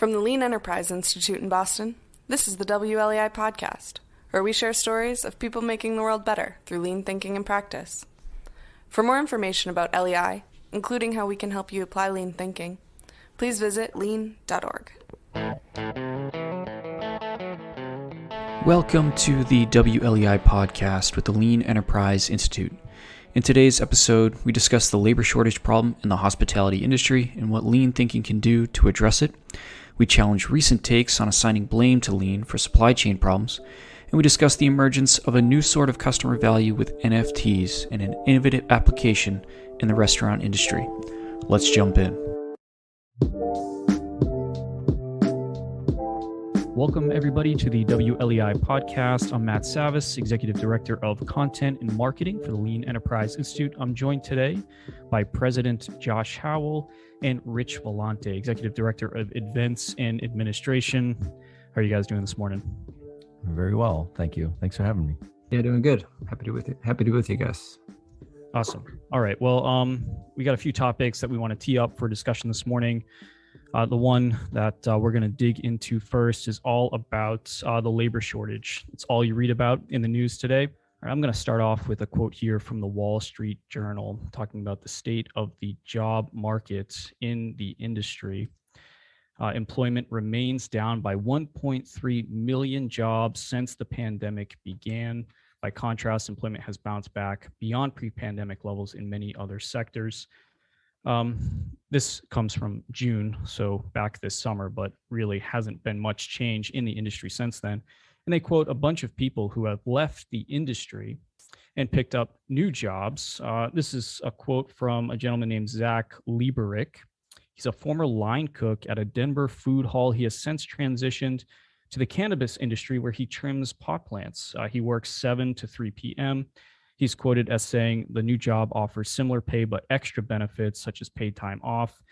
From the Lean Enterprise Institute in Boston, this is the WLEI Podcast, where we share stories of people making the world better through lean thinking and practice. For more information about LEI, including how we can help you apply lean thinking, please visit lean.org. Welcome to the WLEI Podcast with the Lean Enterprise Institute. In today's episode, we discuss the labor shortage problem in the hospitality industry and what lean thinking can do to address it. We challenge recent takes on assigning blame to lean for supply chain problems, and we discuss the emergence of a new sort of customer value with NFTs and an innovative application in the restaurant industry. Let's jump in. Welcome, everybody, to the WLEI Podcast. I'm Matt Savas, Executive Director of Content and Marketing for the Lean Enterprise Institute. I'm joined today by President Josh Howell and Rich Vellante, Executive Director of Events and Administration. How are you guys doing this morning? Very well, thank you. Thanks for having me. Yeah, doing good. Happy to be with you guys. Awesome. All right. Well, we got a few topics that we want to tee up for discussion this morning. The one that we're going to dig into first is all about the labor shortage. It's all you read about in the news today. I'm going to start off with a quote here from the Wall Street Journal talking about the state of the job market in the industry. Employment remains down by 1.3 million jobs since the pandemic began. By contrast, employment has bounced back beyond pre-pandemic levels in many other sectors. This comes from June, so back this summer, but really hasn't been much change in the industry since then. And they quote a bunch of people who have left the industry and picked up new jobs. This is a quote from a gentleman named Zach Lieberick. He's a former line cook at a Denver food hall. He has since transitioned to the cannabis industry where he trims pot plants. He works 7 to 3 p.m. He's quoted as saying the new job offers similar pay but extra benefits such as paid time off.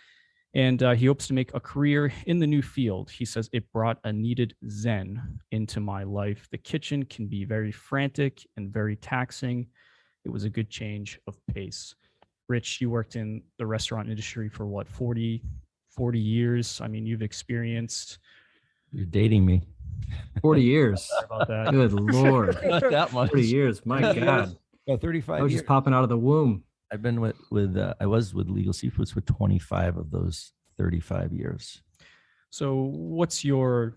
And he hopes to make a career in the new field. He says, it brought a needed zen into my life. The kitchen can be very frantic and very taxing. It was a good change of pace. Rich, you worked in the restaurant industry for what, 40 years? I mean, you've experienced... You're dating me. 40 years. Sorry about that. Good Lord. Not that much. 40 years. My God. 35 I was years. just popping out of the womb. I've been I was with Legal Seafoods for 25 of those 35 years. So what's your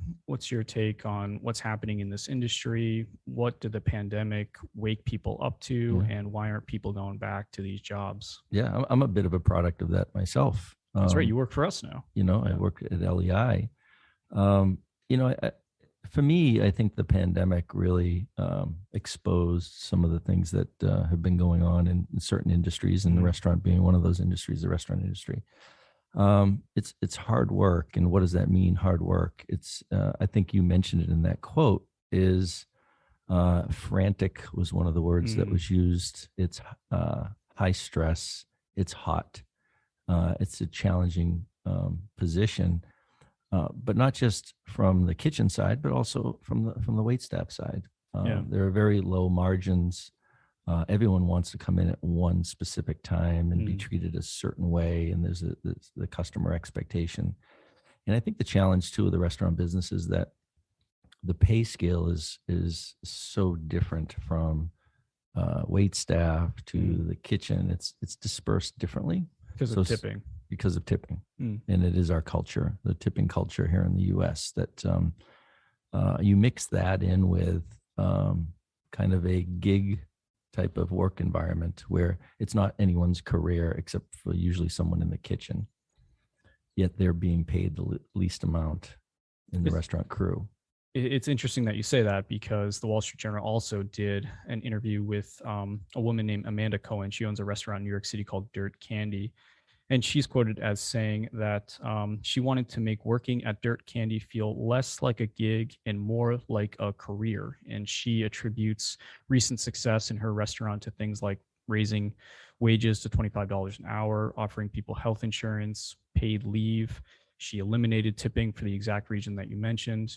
take on what's happening in this industry? What did the pandemic wake people up to, and why aren't people going back to these jobs? Yeah, I'm a bit of a product of that myself. That's right. You work for us now. I work at LEI. For me, I think the pandemic really exposed some of the things that have been going on in certain industries, and the restaurant being one of those industries, the restaurant industry. It's hard work. And what does that mean, hard work? It's, I think you mentioned it in that quote, is frantic was one of the words that was used. It's high stress. It's hot. It's a challenging position. But not just from the kitchen side, but also from the waitstaff side. There are very low margins. Everyone wants to come in at one specific time and be treated a certain way, and there's the customer expectation. And I think the challenge too of the restaurant business is that the pay scale is so different from waitstaff to the kitchen. It's dispersed differently Because of tipping. Because of tipping. And it is our culture, the tipping culture here in the U.S., that you mix that in with kind of a gig type of work environment where it's not anyone's career except for usually someone in the kitchen, yet they're being paid the least amount in the restaurant crew. It's interesting that you say that, because the Wall Street Journal also did an interview with a woman named Amanda Cohen. She owns a restaurant in New York City called Dirt Candy. And she's quoted as saying that she wanted to make working at Dirt Candy feel less like a gig and more like a career. And she attributes recent success in her restaurant to things like raising wages to $25 an hour, offering people health insurance, paid leave. She eliminated tipping for the exact reason that you mentioned.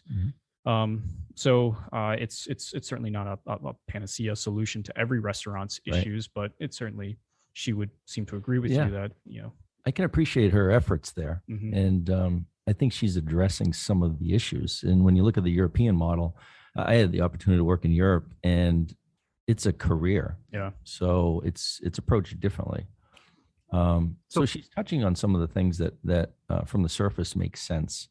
So it's certainly not a panacea solution to every restaurant's issues, but it certainly, she would seem to agree with you that, I can appreciate her efforts there. Mm-hmm. And, I think she's addressing some of the issues. And when you look at the European model, I had the opportunity to work in Europe, and it's a career. Yeah. So it's approached differently. So she's touching on some of the things that from the surface make sense.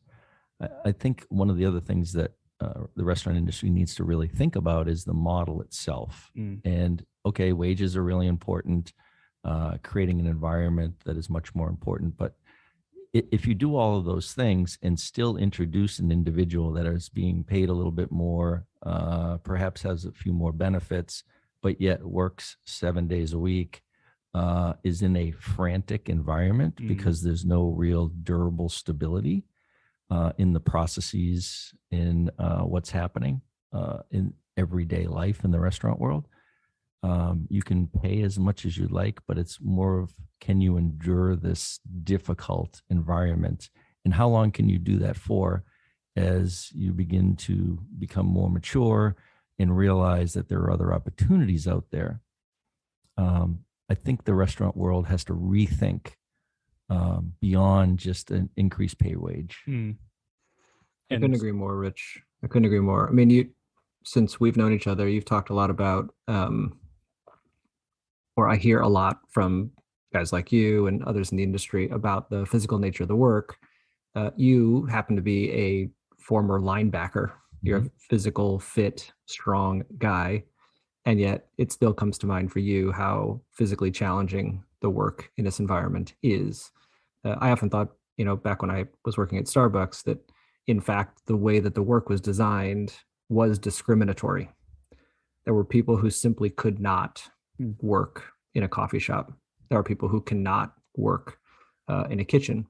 I think one of the other things that the restaurant industry needs to really think about is the model itself. And okay, wages are really important. Creating an environment that is much more important. But if you do all of those things and still introduce an individual that is being paid a little bit more, perhaps has a few more benefits, but yet works 7 days a week, is in a frantic environment because there's no real durable stability in the processes, in what's happening in everyday life in the restaurant world. You can pay as much as you like, but it's more of, can you endure this difficult environment? And how long can you do that for as you begin to become more mature and realize that there are other opportunities out there? I think the restaurant world has to rethink beyond just an increased pay wage. I couldn't agree more, Rich. I couldn't agree more. I mean, since we've known each other, you've talked a lot about, or I hear a lot from guys like you and others in the industry about the physical nature of the work. You happen to be a former linebacker. You're a physical, fit, strong guy. And yet it still comes to mind for you how physically challenging the work in this environment is. I often thought, back when I was working at Starbucks, that in fact, the way that the work was designed was discriminatory. There were people who simply could not work in a coffee shop. There are people who cannot work in a kitchen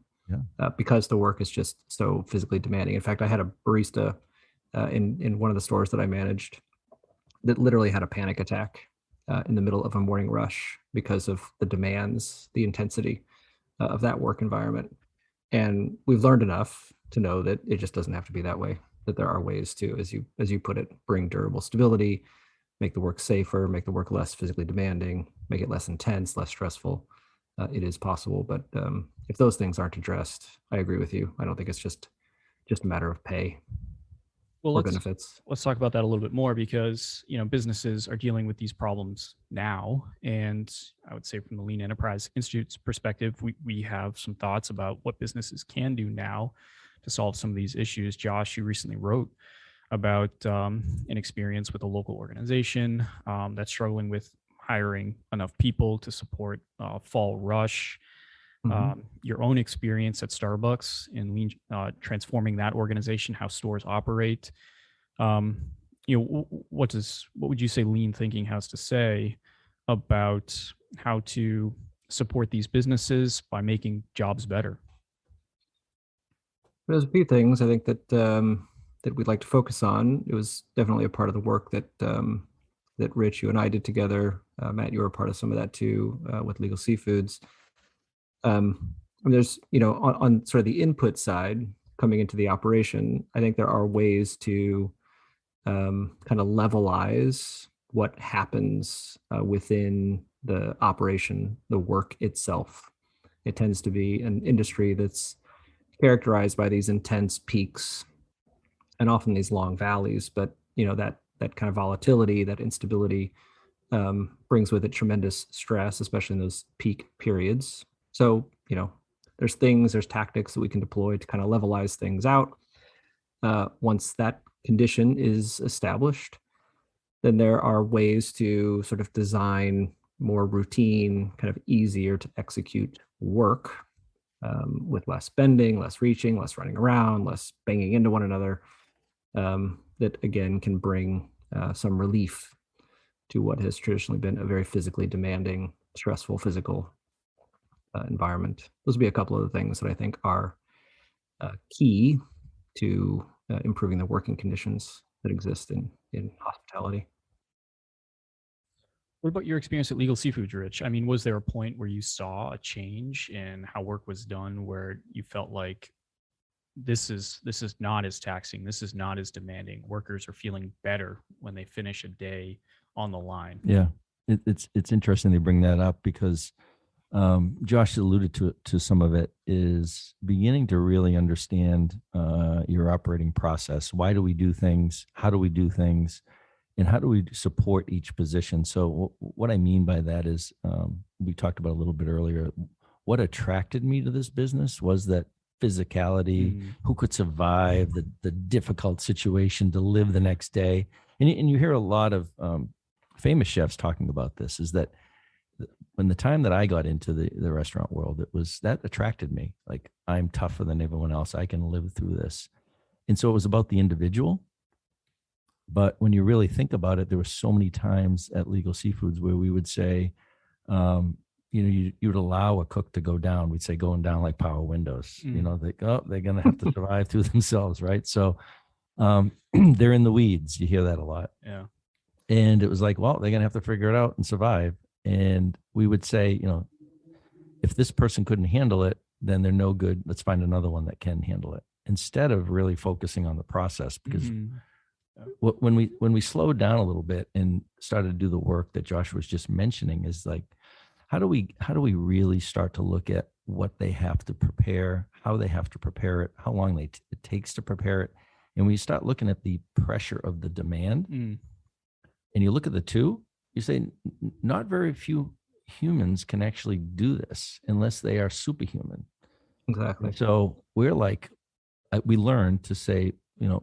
because the work is just so physically demanding. In fact, I had a barista in one of the stores that I managed that literally had a panic attack in the middle of a morning rush because of the demands, the intensity of that work environment. And we've learned enough to know that it just doesn't have to be that way, that there are ways to, as you put it, bring durable stability, make the work safer, make the work less physically demanding, make it less intense, less stressful. It is possible. But if those things aren't addressed, I agree with you. I don't think it's just a matter of pay. Well, benefits. Let's talk about that a little bit more, because businesses are dealing with these problems now, and I would say from the Lean Enterprise Institute's perspective, we have some thoughts about what businesses can do now to solve some of these issues. Josh, you recently wrote about an experience with a local organization that's struggling with hiring enough people to support fall rush. Your own experience at Starbucks in Lean, transforming that organization, how stores operate. What would you say Lean thinking has to say about how to support these businesses by making jobs better? There's a few things I think that we'd like to focus on. It was definitely a part of the work that Rich, you and I did together. Matt, you were a part of some of that too with Legal Seafoods. There's, on sort of the input side coming into the operation, I think there are ways to kind of levelize what happens within the operation, the work itself. It tends to be an industry that's characterized by these intense peaks and often these long valleys, but that kind of volatility, that instability brings with it tremendous stress, especially in those peak periods. So, there's tactics that we can deploy to kind of levelize things out. Once that condition is established, then there are ways to sort of design more routine, kind of easier to execute work with less bending, less reaching, less running around, less banging into one another, that again can bring some relief to what has traditionally been a very physically demanding, stressful physical environment. Those would be a couple of the things that I think are key to improving the working conditions that exist in hospitality. What about your experience at Legal Seafoods, Rich? I mean, was there a point where you saw a change in how work was done, where you felt like this is not as taxing, this is not as demanding, workers are feeling better when they finish a day on the line? Yeah, it's interesting they bring that up because Josh alluded to some of it, is beginning to really understand your operating process. Why do we do things? How do we do things? And how do we support each position? So what I mean by that is, we talked about a little bit earlier, what attracted me to this business was that physicality, who could survive the difficult situation to live the next day. And you hear a lot of famous chefs talking about this, is that when the time that I got into the restaurant world, that attracted me. Like, I'm tougher than everyone else. I can live through this. And so it was about the individual. But when you really think about it, there were so many times at Legal Seafoods where we would say, you'd allow a cook to go down. We'd say going down like power windows. They're going to have to survive through themselves, right? So they're in the weeds. You hear that a lot. Yeah. And it was like, well, they're going to have to figure it out and survive. And we would say, if this person couldn't handle it, then they're no good. Let's find another one that can handle it, instead of really focusing on the process. Because when we slowed down a little bit and started to do the work that Josh was just mentioning, is like, how do we really start to look at what they have to prepare, how they have to prepare it, how long it takes to prepare it. And we start looking at the pressure of the demand, and you look at the two, you say, not very few humans can actually do this unless they are superhuman. Exactly. So we're like, we learned to say,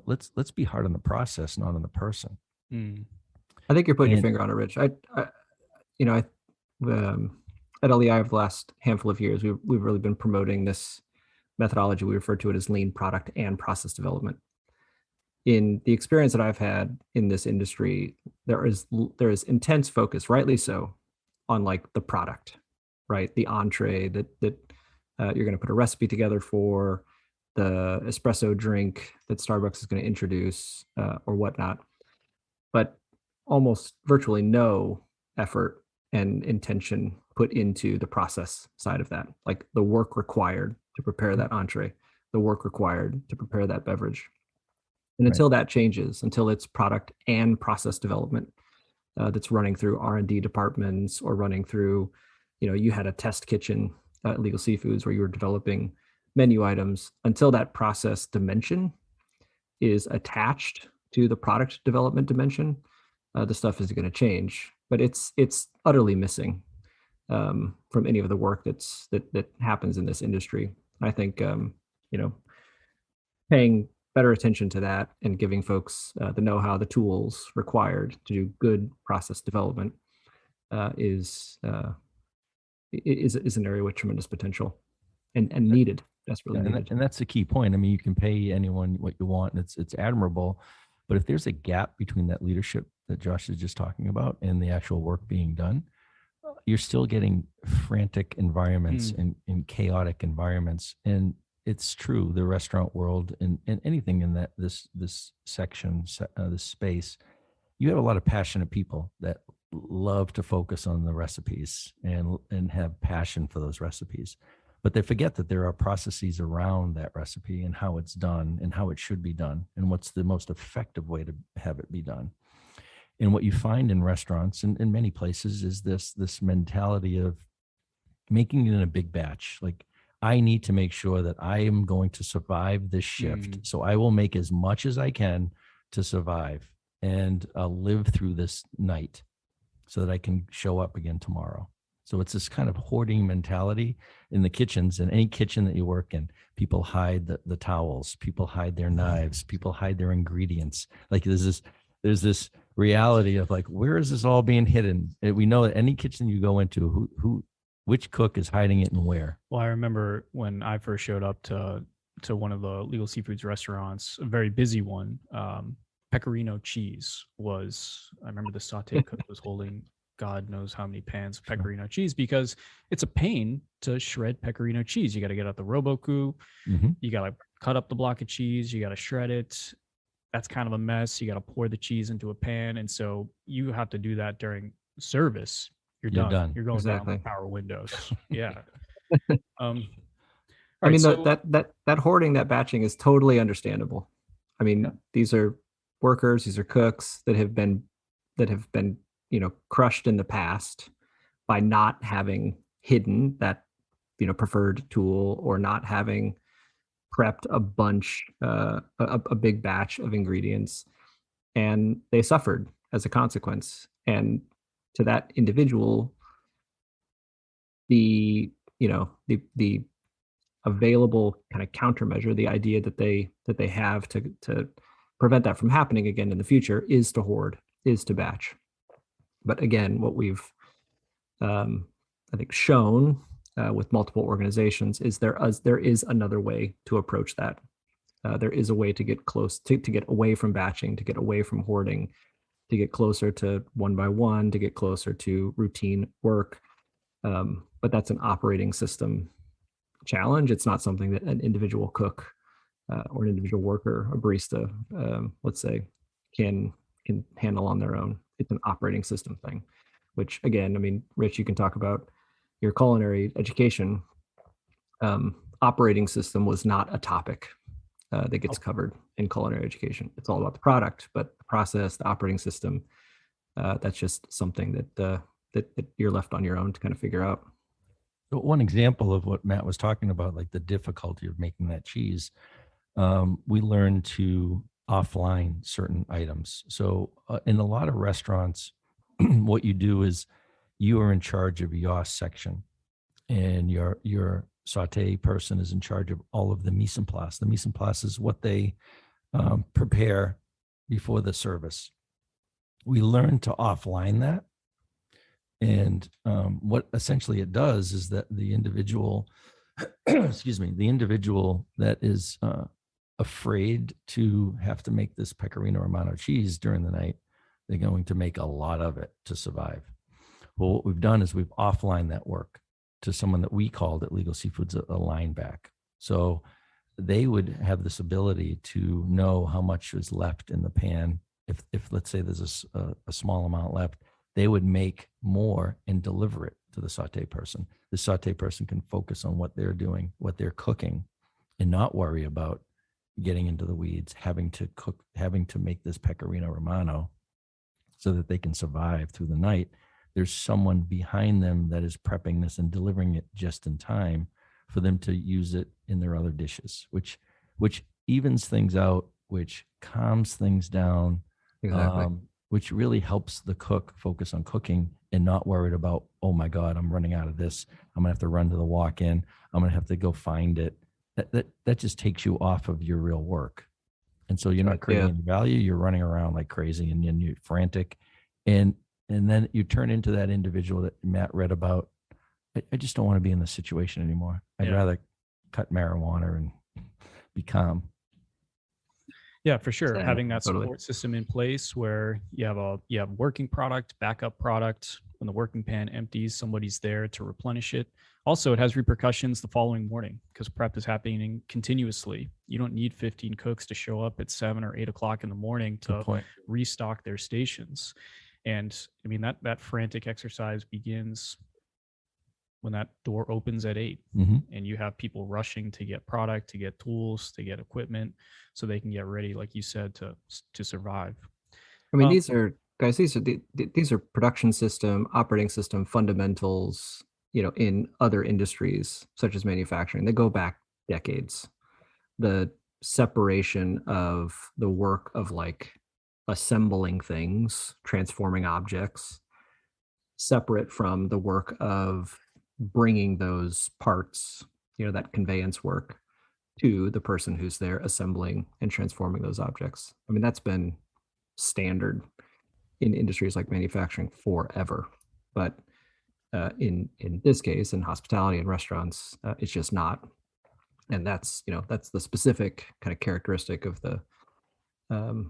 let's be hard on the process, not on the person. I think you're putting your finger on it, Rich. At LEI over the last handful of years, we've really been promoting this methodology. We refer to it as lean product and process development. In the experience that I've had in this industry, there is intense focus, rightly so, on like the product, right? The entree that you're going to put a recipe together for, the espresso drink that Starbucks is going to introduce, or whatnot. But almost virtually no effort and intention put into the process side of that, like the work required to prepare that entree, the work required to prepare that beverage. And until that changes, until it's product and process development that's running through R&D departments, or running through, you had a test kitchen at Legal Seafoods where you were developing menu items, until that process dimension is attached to the product development dimension, the stuff isn't going to change. But it's utterly missing from any of the work that happens in this industry. I think paying better attention to that and giving folks the know-how, the tools required to do good process development is an area with tremendous potential and needed. Desperately needed. And that's the key point. I mean, you can pay anyone what you want, and it's admirable. But if there's a gap between that leadership that Josh is just talking about and the actual work being done, you're still getting frantic environments and chaotic environments. And it's true, the restaurant world and anything in this section, this space, you have a lot of passionate people that love to focus on the recipes and have passion for those recipes. But they forget that there are processes around that recipe and how it's done and how it should be done and what's the most effective way to have it be done. And what you find in restaurants and in many places is this mentality of making it in a big batch. Like, I need to make sure that I am going to survive this shift. So I will make as much as I can to survive, and I'll live through this night so that I can show up again tomorrow. So it's this kind of hoarding mentality in the kitchens, and any kitchen that you work in. People hide the towels, people hide their knives, people hide their ingredients. Like there's this reality of like, where is this all being hidden? And we know that any kitchen you go into, which cook is hiding it and where. Well, I remember when I first showed up to one of the Legal Seafoods restaurants, a very busy one. Pecorino cheese was, I remember the saute cook was holding God knows how many pans of pecorino cheese, because it's a pain to shred pecorino cheese. You got to get out the Roboku. You got to cut up the block of cheese. You got to shred it. That's kind of a mess. You got to pour the cheese into a pan. And so you have to do that during service. You're done. You're going down the power windows. Yeah. I mean, so that hoarding, that batching is totally understandable. I mean, these are workers, these are cooks that have been crushed in the past by not having hidden that preferred tool, or not having prepped a bunch, a big batch of ingredients, and they suffered as a consequence. And to that individual, the the available kind of countermeasure, the idea that they have to prevent that from happening again in the future, is to hoard, is to batch. But again, what we've I think shown with multiple organizations is there is another way to approach that. There is a way to get close to get away from batching, to get away from hoarding, to get closer to one by one, to get closer to routine work. But that's an operating system challenge. It's not something that an individual cook or an individual worker, a barista, let's say, can handle on their own. It's an operating system thing, which again, I mean, Rich, you can talk about your culinary education. Operating system was not a topic that gets covered in culinary education. It's all about the product, but the process, the operating system, that's just something that you're left on your own to kind of figure out. One example of what Matt was talking about, like the difficulty of making that cheese, we learned to offline certain items. So in a lot of restaurants, what you do is you are in charge of your section, and your saute person is in charge of all of the mise en place. The mise en place is what they prepare before the service. We learned to offline that. And what essentially it does is that the individual, the individual that is afraid to have to make this pecorino romano cheese during the night, they're going to make a lot of it to survive. Well, what we've done is we've offline that work to someone that we called at Legal Seafoods a line back. So they would have this ability to know how much is left in the pan. If let's say there's a small amount left, they would make more and deliver it to the saute person. The saute person can focus on what they're doing, what they're cooking, and not worry about getting into the weeds, having to make this pecorino romano so that they can survive through the night. There's someone behind them that is prepping this and delivering it just in time for them to use it in their other dishes, which evens things out, which calms things down. Exactly. Which really helps the cook focus on cooking and not worried about, oh my God, I'm running out of this. I'm gonna have to run to the walk-in. I'm gonna have to go find it. That just takes you off of your real work. And so you're not creating any value. You're running around like crazy and you're frantic. And then you turn into that individual that Matt read about. I just don't want to be in this situation anymore. I'd rather cut marijuana and be calm. Yeah, for sure. Yeah, having that totally. support system in place where you have working product, backup product. When the working pan empties, somebody's there to replenish it. Also, it has repercussions the following morning because prep is happening continuously. You don't need 15 cooks to show up at 7 or 8 o'clock in the morning to restock their stations. And I mean, that frantic exercise begins when that door opens at 8, and you have people rushing to get product, to get tools, to get equipment, so they can get ready, like you said, to survive. I mean, these are production system, operating system fundamentals, in other industries such as manufacturing. They go back decades. The separation of the work of like assembling things, transforming objects, separate from the work of bringing those parts, that conveyance work, to the person who's there assembling and transforming those objects. I mean, that's been standard in industries like manufacturing forever. But in this case, in hospitality and restaurants, it's just not. And that's the specific kind of characteristic of the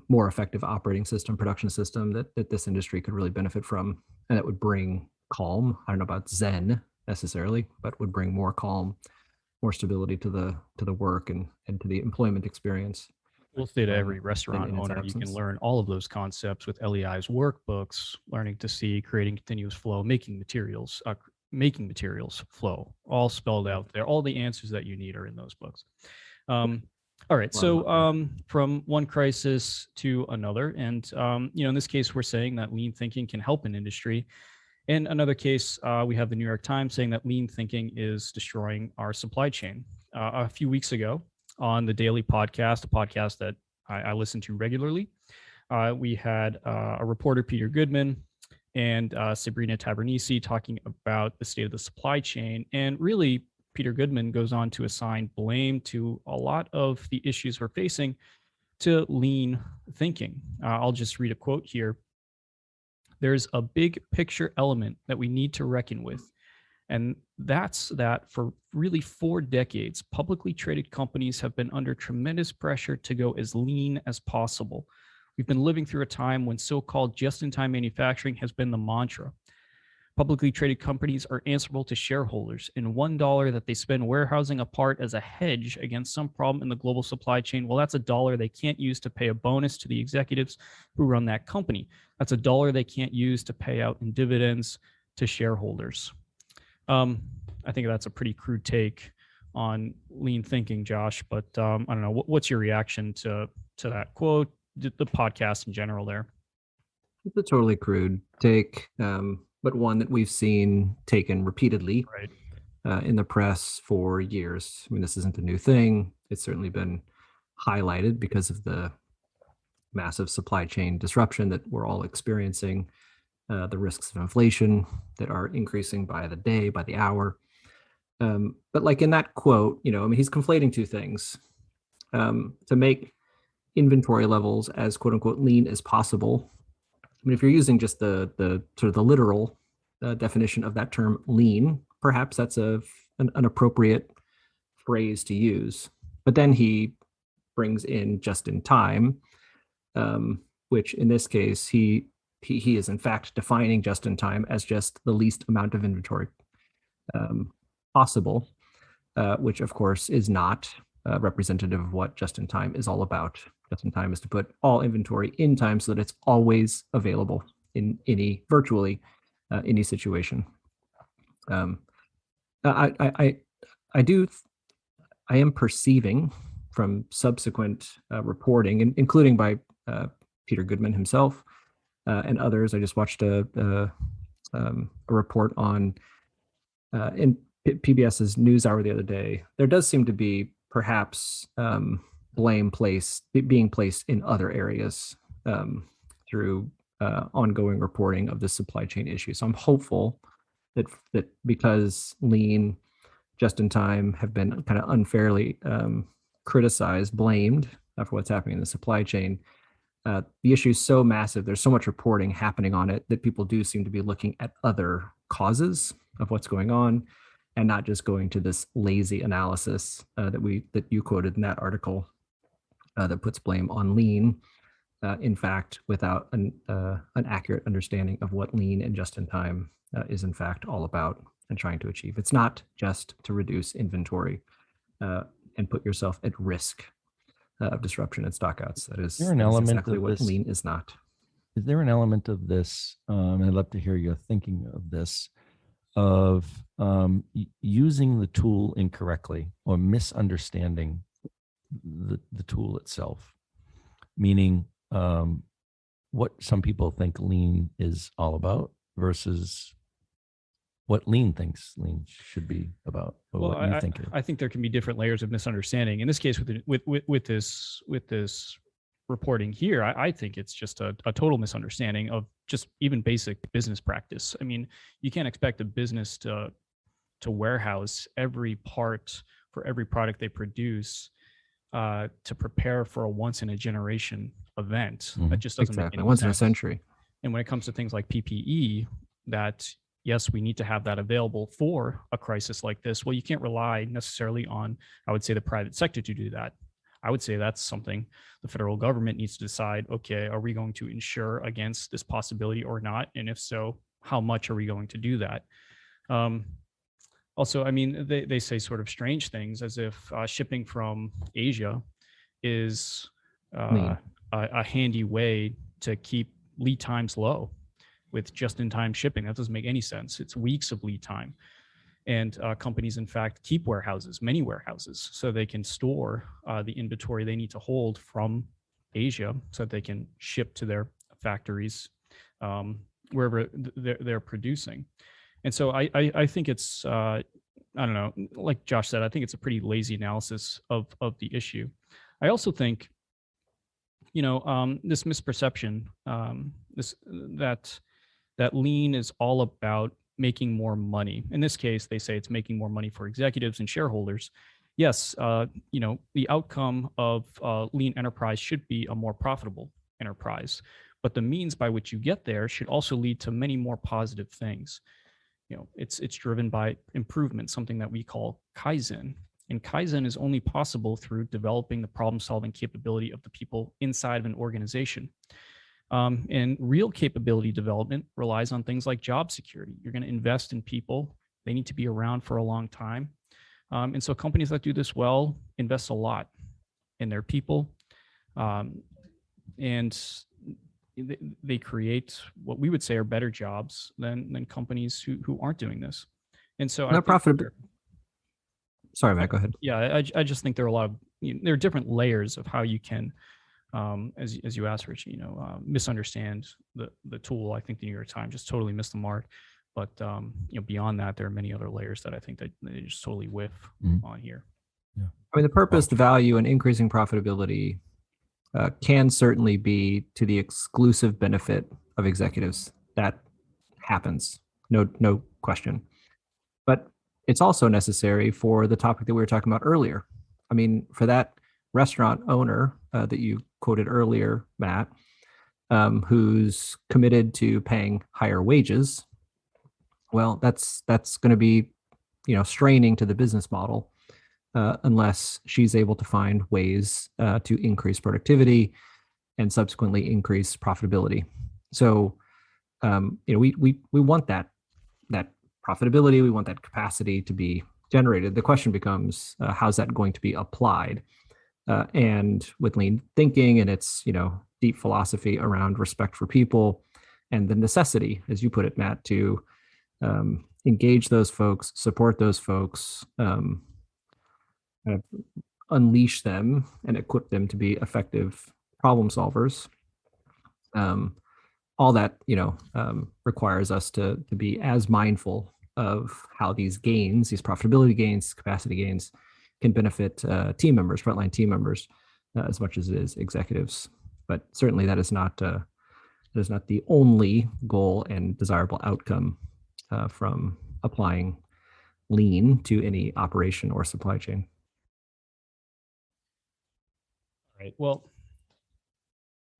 more effective operating system, production system that this industry could really benefit from, and that would bring calm. I don't know about Zen necessarily, but would bring more calm, more stability to the work and to the employment experience. We'll say to every restaurant owner, you can learn all of those concepts with LEI's workbooks, learning to see, creating continuous flow, making materials flow, all spelled out there. All the answers that you need are in those books. All right. So from one crisis to another, and in this case, we're saying that lean thinking can help an industry. In another case, we have the New York Times saying that lean thinking is destroying our supply chain. A few weeks ago on the Daily Podcast, a podcast that I listen to regularly, we had a reporter, Peter Goodman, and Sabrina Tabernisi talking about the state of the supply chain. And really, Peter Goodman goes on to assign blame to a lot of the issues we're facing to lean thinking. I'll just read a quote here. There's a big picture element that we need to reckon with. And that's that for really 4 decades, publicly traded companies have been under tremendous pressure to go as lean as possible. We've been living through a time when so-called just-in-time manufacturing has been the mantra. Publicly traded companies are answerable to shareholders, and $1 that they spend warehousing a part as a hedge against some problem in the global supply chain, well, that's $1 they can't use to pay a bonus to the executives who run that company. That's $1 they can't use to pay out in dividends to shareholders. I think that's a pretty crude take on lean thinking, Josh, but I don't know. What's your reaction to that quote, the podcast in general there? It's a totally crude take, but one that we've seen taken repeatedly in the press for years. I mean, this isn't a new thing. It's certainly been highlighted because of the massive supply chain disruption that we're all experiencing, the risks of inflation that are increasing by the day, by the hour. But like in that quote, I mean, he's conflating two things. To make inventory levels as quote unquote lean as possible. I mean, if you're using just the sort of the literal definition of that term lean, perhaps that's an appropriate phrase to use. But then he brings in just in time, which in this case, he is in fact defining just in time as just the least amount of inventory possible, which of course is not representative of what just in time is all about. Just in time is to put all inventory in time so that it's always available in virtually any situation. I am perceiving from subsequent reporting, including by Peter Goodman himself and others. I just watched a report on in PBS's NewsHour the other day. There does seem to be perhaps blame being placed in other areas through ongoing reporting of the supply chain issue. So I'm hopeful that because lean, just in time have been kind of unfairly criticized, blamed for what's happening in the supply chain. The issue is so massive. There's so much reporting happening on it that people do seem to be looking at other causes of what's going on and not just going to this lazy analysis that you quoted in that article that puts blame on lean, in fact, without an accurate understanding of what lean and just in time is in fact all about and trying to achieve. It's not just to reduce inventory and put yourself at risk of disruption and stockouts. That is exactly what lean is not. Is there an element of this, and I'd love to hear your thinking of this, of using the tool incorrectly or misunderstanding the tool itself, meaning what some people think lean is all about versus what lean thinks lean should be about. Well, I think there can be different layers of misunderstanding. In this case, with this reporting here, I think it's just a total misunderstanding of just even basic business practice. I mean, you can't expect a business to warehouse every part for every product they produce to prepare for a once in a generation event. That just doesn't make any sense. Once in a century. And when it comes to things like PPE, that yes, we need to have that available for a crisis like this. Well, you can't rely necessarily on, I would say, the private sector to do that. I would say that's something the federal government needs to decide, okay, are we going to insure against this possibility or not? And if so, how much are we going to do that? Also, I mean, they say sort of strange things as if shipping from Asia is a handy way to keep lead times low with just-in-time shipping. That doesn't make any sense. It's weeks of lead time. And companies, in fact, keep many warehouses, so they can store the inventory they need to hold from Asia so that they can ship to their factories wherever they're producing. And so I think it's, I don't know, like Josh said, I think it's a pretty lazy analysis of the issue. I also think, this misperception, that lean is all about making more money. In this case, they say it's making more money for executives and shareholders. Yes, the outcome of lean enterprise should be a more profitable enterprise, but the means by which you get there should also lead to many more positive things. It's driven by improvement, something that we call Kaizen. And Kaizen is only possible through developing the problem-solving capability of the people inside of an organization. And real capability development relies on things like job security. You're going to invest in people. They need to be around for a long time. And so companies that do this well invest a lot in their people. And they create what we would say are better jobs than companies who aren't doing this. And so not profitable. Sorry, Matt, go ahead. Yeah, I just think there are a lot of, there are different layers of how you can, as you asked, Rich, misunderstand the tool. I think the New York Times just totally missed the mark. But beyond that, there are many other layers that I think that they just totally whiff on here. Yeah. I mean, the purpose, the value, and increasing profitability can certainly be to the exclusive benefit of executives. That happens, no question. But it's also necessary for the topic that we were talking about earlier. I mean, for that restaurant owner that you quoted earlier, Matt, who's committed to paying higher wages, well, that's going to be, straining to the business model unless she's able to find ways to increase productivity and subsequently increase profitability. So, we want that profitability, we want that capacity to be generated. The question becomes, how's that going to be applied? And with lean thinking and its, deep philosophy around respect for people and the necessity, as you put it, Matt, to engage those folks, support those folks, unleash them and equip them to be effective problem solvers. All that, requires us to be as mindful of how these gains, these profitability gains, capacity gains, can benefit team members, frontline team members, as much as it is executives. But certainly that is not the only goal and desirable outcome from applying lean to any operation or supply chain. All right. Well,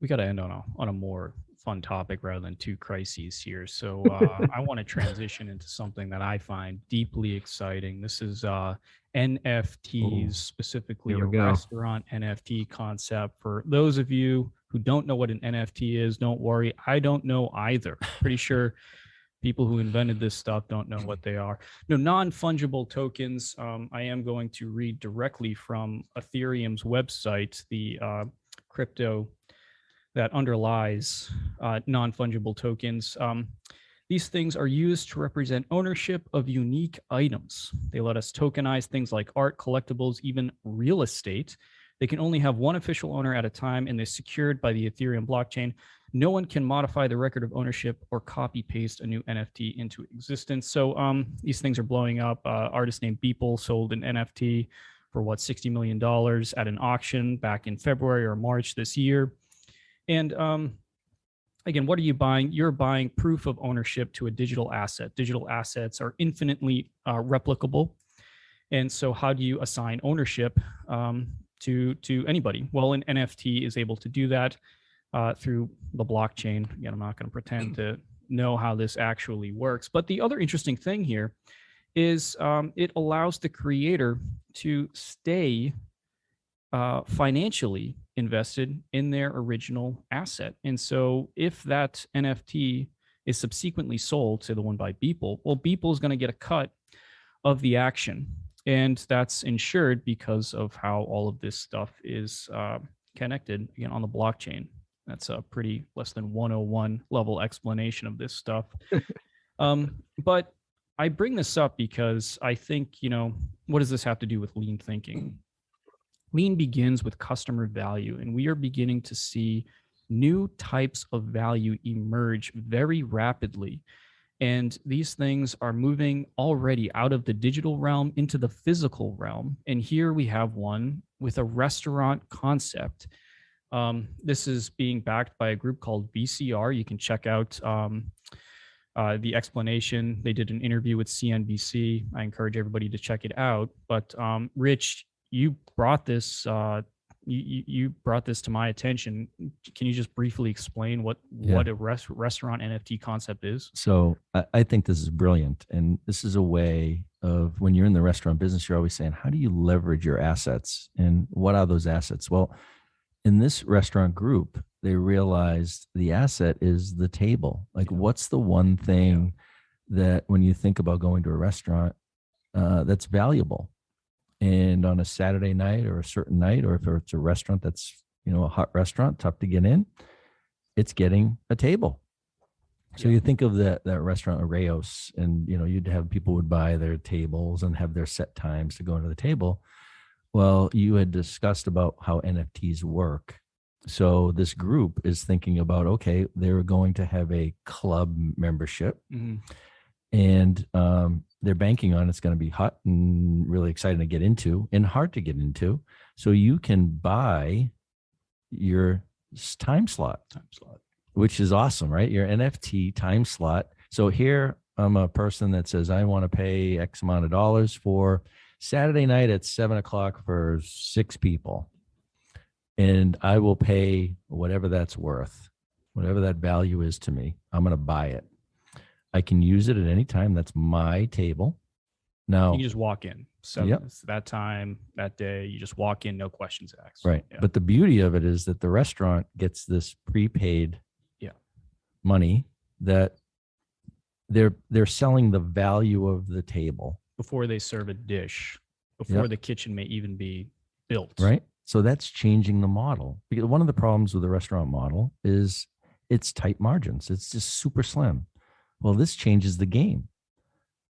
we got to end on a more fun topic rather than two crises here. So I want to transition into something that I find deeply exciting. This is NFTs, specifically a restaurant NFT concept. For those of you who don't know what an NFT is, don't worry. I don't know either. Pretty sure people who invented this stuff don't know what they are. Non-fungible tokens. I am going to read directly from Ethereum's website, the crypto that underlies non-fungible tokens. These things are used to represent ownership of unique items. They let us tokenize things like art, collectibles, even real estate. They can only have one official owner at a time, and they're secured by the Ethereum blockchain. No one can modify the record of ownership or copy paste a new NFT into existence. So these things are blowing up. Artist named Beeple sold an NFT for $60 million at an auction back in February or March this year. And again, what are you buying? You're buying proof of ownership to a digital asset. Digital assets are infinitely replicable. And so how do you assign ownership to anybody? Well, an NFT is able to do that through the blockchain. Again, I'm not going to pretend to know how this actually works. But the other interesting thing here is it allows the creator to stay financially invested in their original asset. And so if that NFT is subsequently sold to the one by Beeple, well, Beeple is going to get a cut of the action. And that's insured because of how all of this stuff is connected, again, on the blockchain. That's a pretty less than 101 level explanation of this stuff. But I bring this up because I think, what does this have to do with lean thinking? Lean begins with customer value, and we are beginning to see new types of value emerge very rapidly. And these things are moving already out of the digital realm into the physical realm. And here we have one with a restaurant concept. This is being backed by a group called VCR. You can check out the explanation. They did an interview with CNBC. I encourage everybody to check it out. But Rich, you brought this. You brought this to my attention. Can you just briefly explain what a restaurant NFT concept is? So I think this is brilliant. And this is a way of, when you're in the restaurant business, you're always saying, how do you leverage your assets? And what are those assets? Well, in this restaurant group, they realized the asset is the table. Like, what's the one thing that when you think about going to a restaurant that's valuable? And on a Saturday night or a certain night, or if it's a restaurant that's, a hot restaurant, tough to get in, it's getting a table. So you think of that restaurant Arrayos, and you'd have people would buy their tables and have their set times to go into the table. Well, you had discussed about how NFTs work. So this group is thinking about, okay, they're going to have a club membership, and they're banking on it's going to be hot and really exciting to get into and hard to get into. So you can buy your time slot, which is awesome, right? Your NFT time slot. So here I'm a person that says, I want to pay X amount of dollars for Saturday night at 7:00 for 6 people. And I will pay whatever that's worth, whatever that value is to me. I'm going to buy it. I can use it at any time. That's my table. Now you can just walk in. So it's that time, that day, you just walk in, no questions asked. Right. Yeah. But the beauty of it is that the restaurant gets this prepaid money that they're selling the value of the table before they serve a dish, before the kitchen may even be built. Right. So that's changing the model, because one of the problems with the restaurant model is it's tight margins. It's just super slim. Well, this changes the game,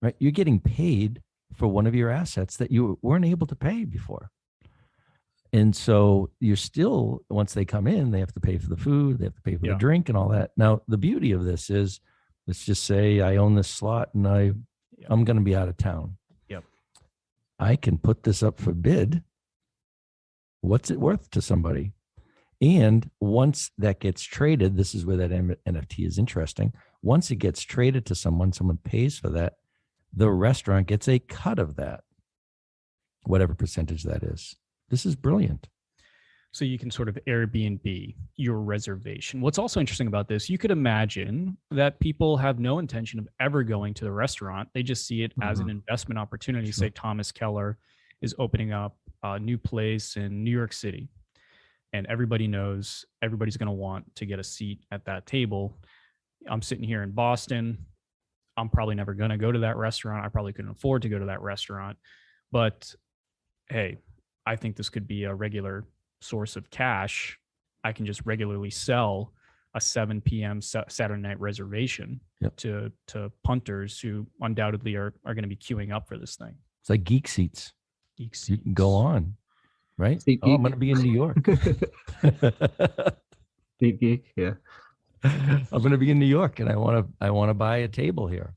right? You're getting paid for one of your assets that you weren't able to pay before. And so you're still, once they come in, they have to pay for the food, they have to pay for the drink and all that. Now, the beauty of this is, let's just say I own this slot and I'm going to be out of town. Yep. I can put this up for bid. What's it worth to somebody? And once that gets traded, this is where that NFT is interesting. Once it gets traded to someone pays for that, the restaurant gets a cut of that, whatever percentage that is. This is brilliant. So you can sort of Airbnb your reservation. What's also interesting about this, you could imagine that people have no intention of ever going to the restaurant. They just see it as an investment opportunity. Sure. Say Thomas Keller is opening up a new place in New York City, and everybody knows everybody's going to want to get a seat at that table. I'm sitting here in Boston. I'm probably never going to go to that restaurant. I probably couldn't afford to go to that restaurant. But hey, I think this could be a regular source of cash. I can just regularly sell a 7 p.m. Saturday night reservation to punters who undoubtedly are going to be queuing up for this thing. It's like Geek Seats. You can go on, right? I'm going to be in New York. Deep Geek, yeah. I'm going to be in New York, and I want to buy a table here.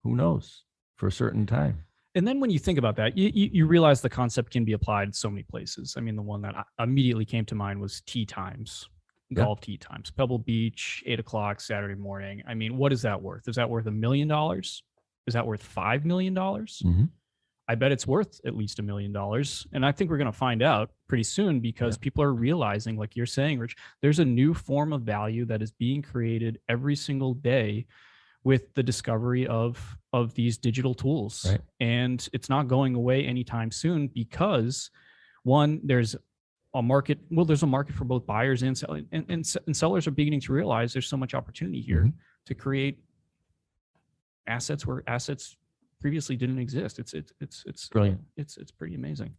Who knows, for a certain time. And then when you think about that, you realize the concept can be applied so many places. I mean, the one that immediately came to mind was tee times, golf tee times, Pebble Beach, 8:00 Saturday morning. I mean, what is that worth? Is that worth $1 million? Is that worth $5 million? Mm-hmm. I bet it's worth at least $1 million. And I think we're going to find out pretty soon, because people are realizing, like you're saying, Rich, there's a new form of value that is being created every single day with the discovery of these digital tools. Right. And it's not going away anytime soon, because one, there's a market. Well, there's a market for both buyers and sellers, and sellers are beginning to realize there's so much opportunity here to create assets where assets previously didn't exist. It's brilliant. It's pretty amazing.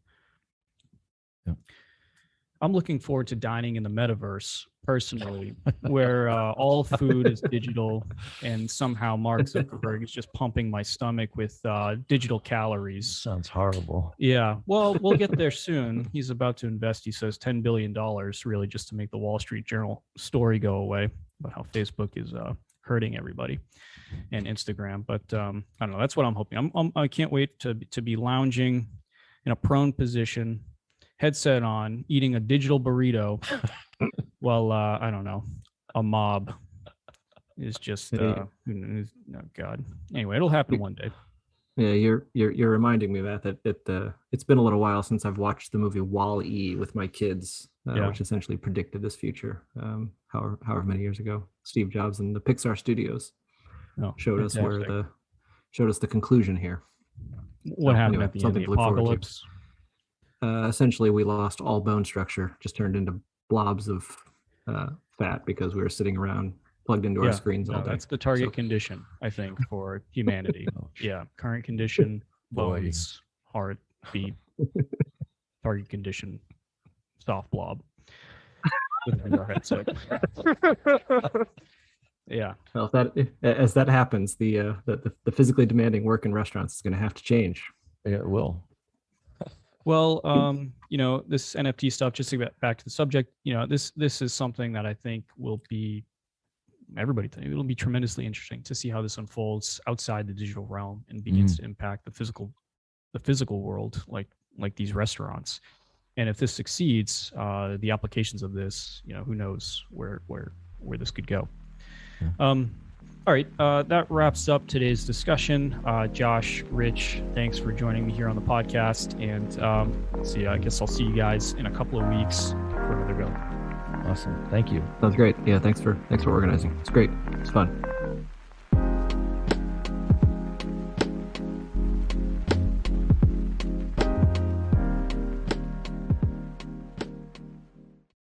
I'm looking forward to dining in the metaverse personally, where all food is digital, and somehow Mark Zuckerberg is just pumping my stomach with digital calories. Sounds horrible. Yeah, well, we'll get there soon. He's about to invest, he says, $10 billion, really, just to make the Wall Street Journal story go away about how Facebook is hurting everybody, and Instagram. But I don't know. That's what I'm hoping. I can't wait to be lounging in a prone position, headset on, eating a digital burrito while I don't know, a mob is just oh God. Anyway, it'll happen one day. Yeah, you're reminding me, Matt, that it's been a little while since I've watched the movie WLEI with my kids, which essentially predicted this future. However many years ago, Steve Jobs and the Pixar Studios showed us the conclusion here. What happened at the end of the apocalypse? Essentially, we lost all bone structure, just turned into blobs of fat because we were sitting around plugged into our screens all day. That's the target condition, I think, for humanity. Current condition, bones, heart, feet, target condition, soft blob within our headset. Yeah. Well, as that happens, the physically demanding work in restaurants is going to have to change. Yeah, it will. Well, this NFT stuff, just to get back to the subject, this is something that I think will be, everybody think it'll be tremendously interesting to see how this unfolds outside the digital realm and begins to impact the physical world, like these restaurants. And if this succeeds, the applications of this, who knows where this could go. Yeah. All right, that wraps up today's discussion. Josh, Rich, thanks for joining me here on the podcast. And I guess I'll see you guys in a couple of weeks for another go. Awesome. Thank you. Sounds great. Yeah, thanks for organizing. It's great. It's fun.